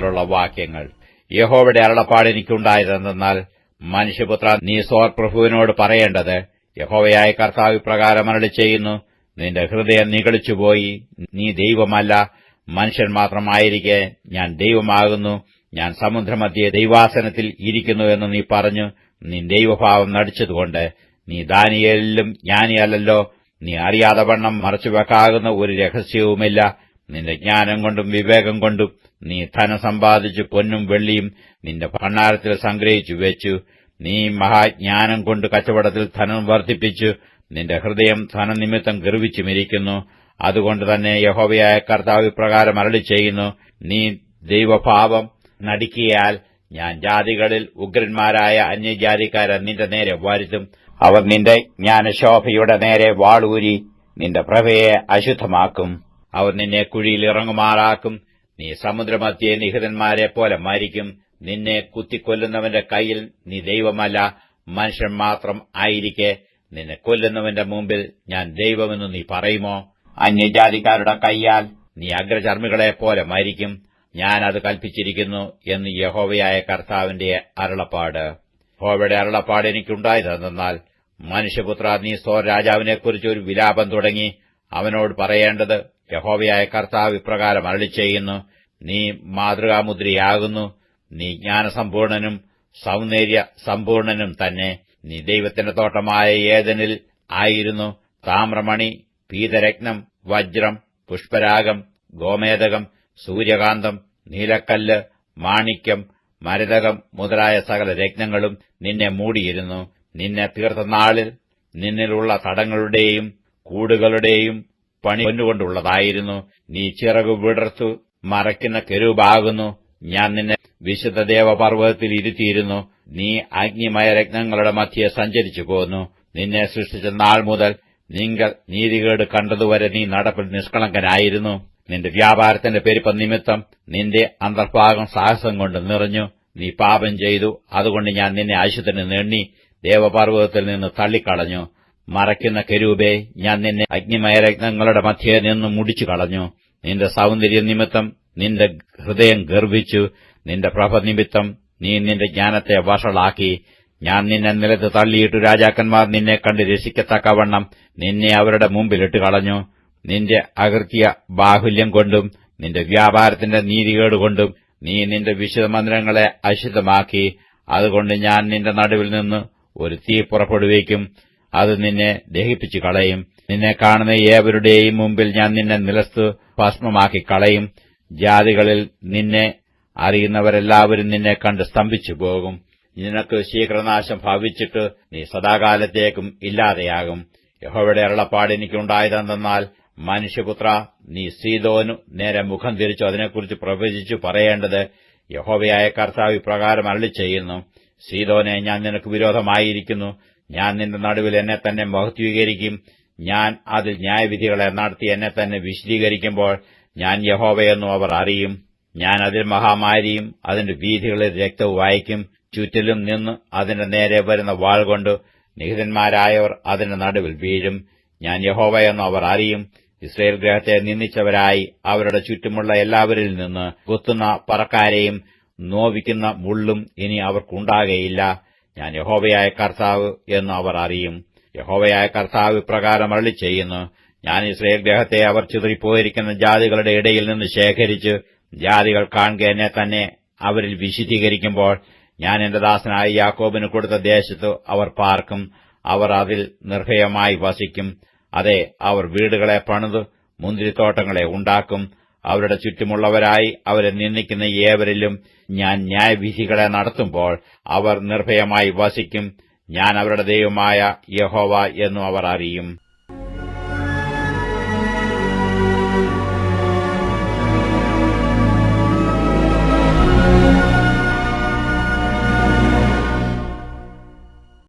മുതലുള്ള വാക്യങ്ങൾ. യഹോവയുടെ അരുളപ്പാട് എനിക്കുണ്ടായതെന്നാൽ, മനുഷ്യപുത്ര, നീ സോർ പ്രഭുവിനോട് പറയേണ്ടത്, യഹോവയായ കർത്താവ് ഇപ്രകാരം അരുളിച്ചെയ്യുന്നു, നിന്റെ ഹൃദയം നിഗളിച്ചുപോയി, നീ ദൈവമല്ല, മനുഷ്യൻ മാത്രമായിരിക്കെ ഞാൻ ദൈവമാകുന്നു. ഞാൻ സമുദ്രമധ്യേ ദൈവാസനത്തിൽ ഇരിക്കുന്നു എന്ന് നീ പറഞ്ഞു നീ ദൈവഭാവം നടിച്ചതുകൊണ്ട് നീ ദാനിയേലിലും ജ്ഞാനിയല്ലല്ലോ. നീ അറിയാതെ വണ്ണം മറച്ചുവെക്കാകുന്ന ഒരു രഹസ്യവുമില്ല. നിന്റെ ജ്ഞാനം കൊണ്ടും വിവേകം കൊണ്ടും നീ ധനം സമ്പാദിച്ചു പൊന്നും വെള്ളിയും നിന്റെ ഭണ്ഡാരത്തിൽ സംഗ്രഹിച്ചു വെച്ചു. നീ മഹാജ്ഞാനം കൊണ്ട് കച്ചവടത്തിൽ ധനം വർദ്ധിപ്പിച്ചു. നിന്റെ ഹൃദയം ധനനിമിത്തം ഗർവിച്ചുമിരിക്കുന്നു. അതുകൊണ്ട് തന്നെ യഹോവയായ കർത്താവ് ഇപ്രകാരം അരുളിച്ചെയ്യുന്നു, നീ ദൈവഭാവം നടിക്കിയാൽ ഞാൻ ജാതികളിൽ ഉഗ്രന്മാരായ അന്യജാതിക്കാരെ നിന്റെ നേരെ വരുത്തും. അവർ നിന്റെ ജ്ഞാനശോഭയുടെ നേരെ വാളൂരി നിന്റെ പ്രഭയെ അശുദ്ധമാക്കും. അവർ നിന്നെ കുഴിയിൽ ഇറങ്ങുമാറാക്കും. നീ സമുദ്രമധ്യേ നിഹിതന്മാരെ പോലെ മരിക്കും. നിന്നെ കുത്തിക്കൊല്ലുന്നവന്റെ കയ്യിൽ നീ ദൈവമല്ല, മനുഷ്യൻ മാത്രം ആയിരിക്കെ നിന്നെ കൊല്ലുന്നവന്റെ മുമ്പിൽ ഞാൻ ദൈവമെന്ന് നീ പറയുമോ? അന്യജാതിക്കാരുടെ കൈയാൽ നീ അഗ്രചർമ്മികളെപ്പോലെ മരിക്കും. ഞാൻ അത് കൽപ്പിച്ചിരിക്കുന്നു എന്ന് യഹോവയായ കർത്താവിന്റെ അരുളപ്പാട്. യഹോവയുടെ അരുളപ്പാട് എനിക്കുണ്ടായതെന്നാൽ, മനുഷ്യപുത്ര, നീ സോർ രാജാവിനെക്കുറിച്ച് ഒരു വിലാപം തുടങ്ങി അവനോട് പറയേണ്ടത്, യഹോവയായ കർത്താവ് ഇപ്രകാരം അരുളിച്ചെയ്യുന്നു, നീ മാതൃകാമുദ്രയാകുന്നു. നീ ജ്ഞാനസമ്പൂർണനും സൗന്ദര്യ സമ്പൂർണനും തന്നെ. നീ ദൈവത്തിന്റെ തോട്ടമായ ഏദനിൽ ആയിരുന്നു. താമ്രമണി, പീതരത്നം, വജ്രം, പുഷ്പരാഗം, ഗോമേദകം, സൂര്യകാന്തം, നീലക്കല്ല്, മാണിക്യം, മരതകം മുതലായ സകല രത്നങ്ങളും നിന്നെ മൂടിയിരുന്നു. നിന്നെ തീർത്ത നാളിൽ നിന്നിലുള്ള തടങ്ങളുടെയും കൂടുകളുടെയും പണി പൊന്നുകൊണ്ടുള്ളതായിരുന്നു. നീ ചിറകു വിടർത്തു മറയ്ക്കുന്ന കെരൂബാകുന്നു. ഞാൻ നിന്നെ വിശുദ്ധ ദേവപർവ്വതത്തിൽ ഇരുത്തിയിരുന്നു. നീ അഗ്നിമയ രത്നങ്ങളുടെ മധ്യേ സഞ്ചരിച്ചു പോന്നു. നിന്നെ സൃഷ്ടിച്ച നാൾ മുതൽ നിങ്ങൾ നീതികേട് കണ്ടതുവരെ നീ നടപ്പിൽ നിഷ്കളങ്കനായിരുന്നു. നിന്റെ വ്യാപാരത്തിന്റെ പെരുപ്പം നിമിത്തം നിന്റെ അന്തർഭാഗം സാഹസം കൊണ്ട് നിറഞ്ഞു. നീ പാപം ചെയ്തു. അതുകൊണ്ട് ഞാൻ നിന്നെ അശുദ്ധന് നെണ്ണി ദേവപർവ്വതത്തിൽ നിന്ന് തള്ളിക്കളഞ്ഞു. മറയ്ക്കുന്ന കെരൂബേ, ഞാൻ നിന്നെ അഗ്നിമയരത്നങ്ങളുടെ മധ്യേ നിന്ന് മുടിച്ചു കളഞ്ഞു. നിന്റെ സൗന്ദര്യ നിമിത്തം നിന്റെ ഹൃദയം ഗർവിച്ചു. നിന്റെ പ്രഭ നിമിത്തം നീ നിന്റെ ജ്ഞാനത്തെ വഷളാക്കി. ഞാൻ നിന്നെ നിലത്ത് തള്ളിയിട്ടു രാജാക്കന്മാർ നിന്നെ കണ്ട് രസിക്കത്തക്കവണ്ണം നിന്നെ അവരുടെ മുമ്പിലിട്ട് കളഞ്ഞു. നിന്റെ അകൃത്യ ബാഹുല്യം കൊണ്ടും നിന്റെ വ്യാപാരത്തിന്റെ നീതികേടുകൊണ്ടും നീ നിന്റെ വിശുദ്ധ മന്ദിരങ്ങളെ അശുദ്ധമാക്കി. അതുകൊണ്ട് ഞാൻ നിന്റെ നടുവിൽ നിന്ന് ഒരു തീ പുറപ്പെടുവിക്കും. അത് നിന്നെ ദഹിപ്പിച്ചു കളയും. നിന്നെ കാണുന്ന ഏവരുടെയും മുമ്പിൽ ഞാൻ നിന്നെ നിലത്ത് ഭസ്മമാക്കി കളയും. ജാതികളിൽ നിന്നെ അറിയുന്നവരെല്ലാവരും നിന്നെ കണ്ട് സ്തംഭിച്ചു പോകും. നിനക്ക് ശീഘ്രനാശം ഭവിച്ചിട്ട് നീ സദാകാലത്തേക്കും ഇല്ലാതെയാകും. യഹോവയുടെ അരുളപ്പാട് എനിക്കുണ്ടായതെന്നാൽ, മനുഷ്യപുത്ര, നീ സീദോനു നേരെ മുഖം തിരിച്ചു അതിനെക്കുറിച്ച് പ്രവചിച്ചു പറയേണ്ടത്, യഹോവയായ കർത്താവ് ഇപ്രകാരം അരുളിച്ചെയ്യുന്നു, സീദോനെ, ഞാൻ നിനക്ക് വിരോധമായിരിക്കുന്നു. ഞാൻ നിന്റെ നടുവിൽ എന്നെ തന്നെ മഹത്വീകരിക്കും. ഞാൻ അതിൽ ന്യായവിധികളെ നടത്തി എന്നെ തന്നെ വിശദീകരിക്കുമ്പോൾ ഞാൻ യഹോവയെന്നും അവർ അറിയും. ഞാൻ അതിൽ മഹാമാരിയും അതിന്റെ വീഥികളിൽ രക്തവും അയക്കും. ചുറ്റിലും നിന്ന് അതിന്റെ നേരെ വരുന്ന വാൾ കൊണ്ട് നിഹിതന്മാരായവർ അതിന്റെ നടുവിൽ വീഴും. ഞാൻ യഹോവയെന്നും അവർ അറിയും. ഇസ്രായേൽ ഗൃഹത്തെ നിന്ദിച്ചവരായി അവരുടെ ചുറ്റുമുള്ള എല്ലാവരിൽ നിന്ന് കുത്തുന്ന പറക്കാരെയും നോവിക്കുന്ന മുള്ളും ഇനി അവർക്കുണ്ടാകുകയില്ല. ഞാൻ യഹോവയായ കർത്താവ് എന്ന് അവർ അറിയും. യഹോവയായ കർത്താവ് ഇപ്രകാരം അരുളിച്ചെയ്യുന്നു, ഞാൻ ഇസ്രായേൽ ഗൃഹത്തെ അവർ ചിതറിപ്പോയിരിക്കുന്ന ജാതികളുടെ ഇടയിൽ നിന്ന് ശേഖരിച്ച് ജാതികൾ കാണുക എന്നെ തന്നെ അവരിൽ വിശുദ്ധീകരിക്കുമ്പോൾ ഞാൻ എന്റെ ദാസനായ യാക്കോബിന് കൊടുത്ത ദേശത്ത് അവർ പാർക്കും. അവർ അതിൽ നിർഭയമായി വസിക്കും. അതെ, അവർ വീടുകളെ പണിത് മുന്തിരിത്തോട്ടങ്ങളെ ഉണ്ടാക്കും. അവരുടെ ചുറ്റുമുള്ളവരായി അവരെ നിന്ദിക്കുന്ന ഏവരിലും ഞാൻ ന്യായവിധികളെ നടത്തുമ്പോൾ അവർ നിർഭയമായി വസിക്കും. ഞാൻ അവരുടെ ദൈവമായ യഹോവ എന്നും അവർ അറിയും.